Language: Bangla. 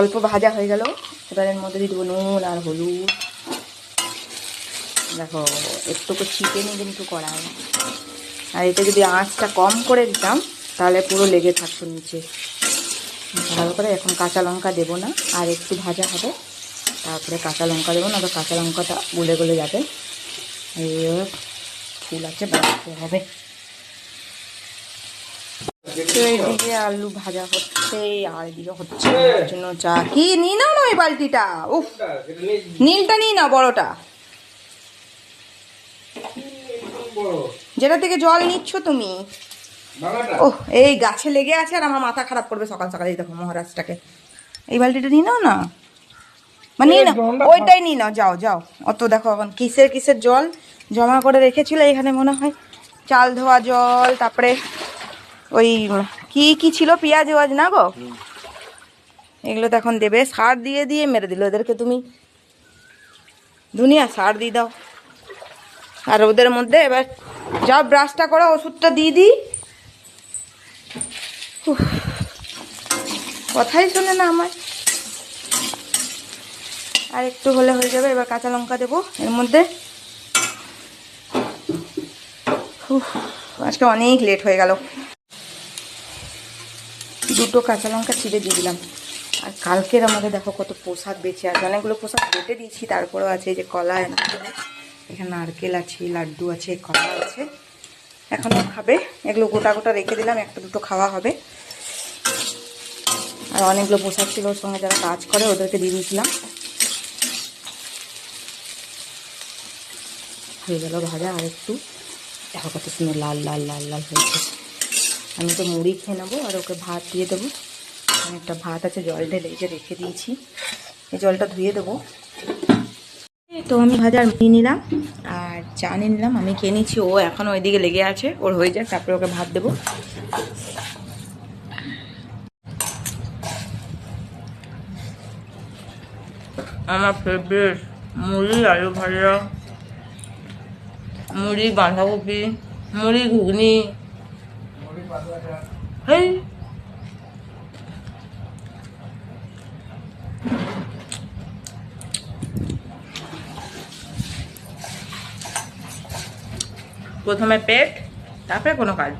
অল্প ভাজা হয়ে গেল। এবার এর মধ্যে দিয়ে দেবো নুন আর হলুদ। দেখো একটু ছিটে নিয়ে কিন্তু কড়াই। আর এটা যদি আঁচটা কম করে দিতাম তাহলে পুরো লেগে থাকতো নিচে। ভালো করে এখন কাঁচা লঙ্কা দেবো না, আর একটু ভাজা হবে তারপরে কাঁচা লঙ্কা দেবো না, তো কাঁচা লঙ্কাটা গলে গলে যাবে। এবার ফুল আছে বাড়তে হবে। তো এইদিকে আলু ভাজা হচ্ছে আর এদিকে হচ্ছে জন্য চা। কি নিয়ে নাও না ওই বালতিটা, উফ নীলটা নিয়ে নাও, বড়টা যেটা থেকে জল নিচ্ছ তুমি। ও এই গাছে লেগে আছে আর আমার মাথা খারাপ করবে সকাল সকালে। দেখো মহারাজটাকে, এই বালতিটা নিয়ে নাও না, মানে নিয়ে নাও ওইটাই নিয়ে নাও, যাও যাও। অত দেখো এখন কিসের কিসের জল জমা করে রেখেছিল এখানে, মনে হয় চাল ধোয়া জল, তারপরে ওই কি কি ছিল পেঁয়াজ ওয়াজ না গো, এগুলো তো এখন দেবে। সার দিয়ে দিয়ে মেরে দিল এদেরকে তুমি, দুনিয়া সার দিয়ে দাও। আর ওদের মধ্যে এবার যাও ব্রাশটা করো, ওষুধটা দিয়ে দিই। কথাই শোনে না আমার। আর একটু হলে হয়ে যাবে। এবার কাঁচা লঙ্কা দেবো এর মধ্যে। আজকে অনেক লেট হয়ে গেল। দুটো কাঁচা লঙ্কা ছিঁড়ে দিয়ে দিলাম। আর কালকের আমাদের দেখো কত প্রসাদ বেঁচে আছে, অনেকগুলো প্রসাদ বেটে দিয়েছি, তারপরেও আছে এই যে কলা, এখানে নারকেল আছে, লাড্ডু আছে, কলা আছে, এখনও খাবে। এগুলো গোটা গোটা রেখে দিলাম, একটা দুটো খাওয়া হবে। আর অনেকগুলো প্রসাদ ছিল ওর সঙ্গে যারা কাজ করে ওদেরকে দিয়ে দিয়েছিলাম। হয়ে গেল ভাজা। আর একটু দেখো কত সুন্দর লাল লাল লাল লাল হয়েছে। আমি তো মুড়ি খেয়ে নেবো আর ওকে ভাত দিয়ে দেবো। অনেকটা ভাত আছে, জল ঢেলে এই যে রেখে দিয়েছি, এই জলটা ধুয়ে দেবো। তো আমি ভাজা নিয়ে নিলাম আর চা নিয়ে নিলাম, আমি খেয়ে নিচ্ছি। ও এখনও ওইদিকে লেগে আছে, ওর হয়ে যাক তারপরে ওকে ভাত দেবো। আমার ফেভারিট মুড়ি আলু ভাজা, মুড়ি বাঁধাকপি, মুড়ি ঘুগনি। হেই প্রথমে পেট, তারপরে কোনো কাজ।